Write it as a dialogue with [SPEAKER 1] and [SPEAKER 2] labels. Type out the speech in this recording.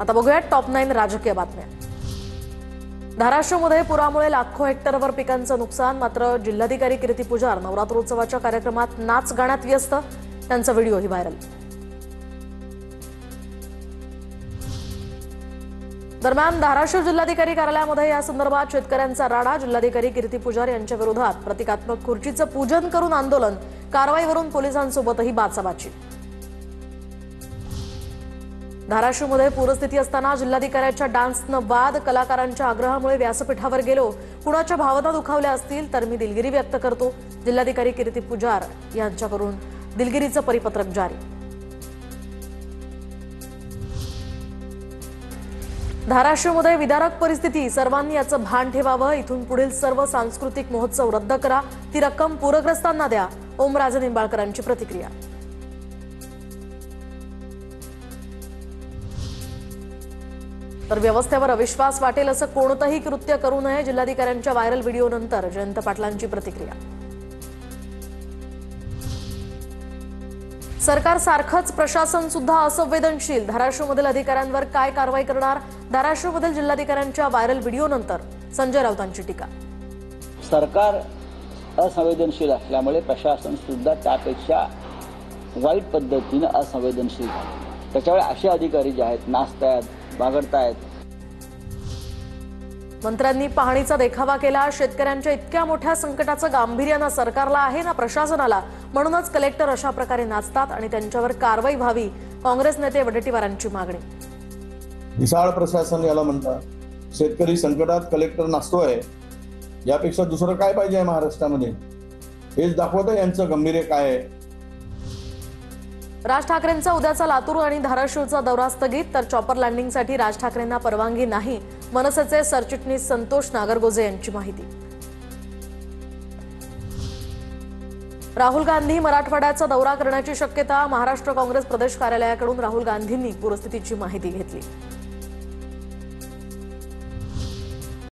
[SPEAKER 1] आता बघूयात टॉप 9 राजकीय बातम्या। धाराशिवमध्ये पुरामुळे लाखो हेक्टरवर पिकांचं नुकसान, मात्र जिल्हाधिकारी कीर्ती पुजार नवरात्रोत्सवाच्या कार्यक्रमात नाच गाण्यात व्यस्त, त्यांचा व्हिडिओही व्हायरल। दरम्यान धाराशिव जिल्हाधिकारी कार्यालयामध्ये या संदर्भात शेतकऱ्यांचा राडा। जिल्हाधिकारी कीर्ती पुजार यांच्या विरोधात प्रतिकात्मक खुर्चीचं पूजन करून आंदोलन, कारवाईवरून पोलिसांसोबतही बाचाबाची। धाराशिवमध्ये पूरस्थिती असताना जिल्हाधिकाऱ्याच्या डान्सनं वाद, कलाकारांच्या आग्रहामुळे व्यासपीठावर गेलो, कुणाच्या भावना दुखावल्या असतील तर मी दिलगिरी व्यक्त करतो। जिल्हाधिकारी कीर्ती पुजार यांच्याकडून दिलगिरीचं परिपत्रक जारी। धाराशिवमध्ये विदारक परिस्थिती, सर्वांनी याचं भान ठेवावं। इथून पुढील सर्व सांस्कृतिक महोत्सव रद्द करा, ती रक्कम पूरग्रस्तांना द्या। ओमराजे निंबाळकरांची प्रतिक्रिया। तर व्यवस्थेवर अविश्वास वाटेल असं कोणतंही कृत्य करू नये, जिल्हाधिकाऱ्यांच्या व्हायरल व्हिडिओनंतर जयंत पाटलांची प्रतिक्रिया। सरकार सारखंच प्रशासन सुद्धा असंवेदनशील, धाराशिवमधील अधिकाऱ्यांवर काय कारवाई करणार? धाराशिवमधील जिल्हाधिकाऱ्यांच्या व्हायरल व्हिडिओनंतर संजय राऊतांची टीका।
[SPEAKER 2] सरकार असंवेदनशील असल्यामुळे प्रशासन सुद्धा त्यापेक्षा वाईट पद्धतीने असंवेदनशील आहे। त्याच्यामुळे असे अधिकारी जे आहेत नाचतायत, बागडतायत।
[SPEAKER 1] मंत्र्यांनी पाहणीचा देखावा केला, शेतकऱ्यांच्या इतक्या मोठ्या संकटाचं गांभीर्य ना सरकारला आहे ना प्रशासनाला, म्हणूनच कलेक्टर अशा प्रकारे नाचतात आणि त्यांच्यावर कारवाई व्हावी, काँग्रेस नेते वडेट्टीवारांची मागणी।
[SPEAKER 3] विशाळ प्रशासन याला म्हणतात, शेतकरी संकटात कलेक्टर नाचतोय, यापेक्षा दुसरं काय पाहिजे महाराष्ट्रामध्ये? हेच दाखवतं यांचं गांभीर्य काय आहे।
[SPEAKER 1] राज ठाकरेंचा उद्याचा लातूर आणि धाराशिवचा दौरा स्थगित, तर चॉपर लँडिंगसाठी राज ठाकरेंना परवानगी नाही, मनसेचे सरचिटणीस संतोष नागरगोजे यांची माहिती। राहुल गांधी मराठवाड्याचा दौरा करण्याची शक्यता, महाराष्ट्र काँग्रेस प्रदेश कार्यालयाकडून राहुल गांधींनी पूरस्थितीची माहिती घेतली।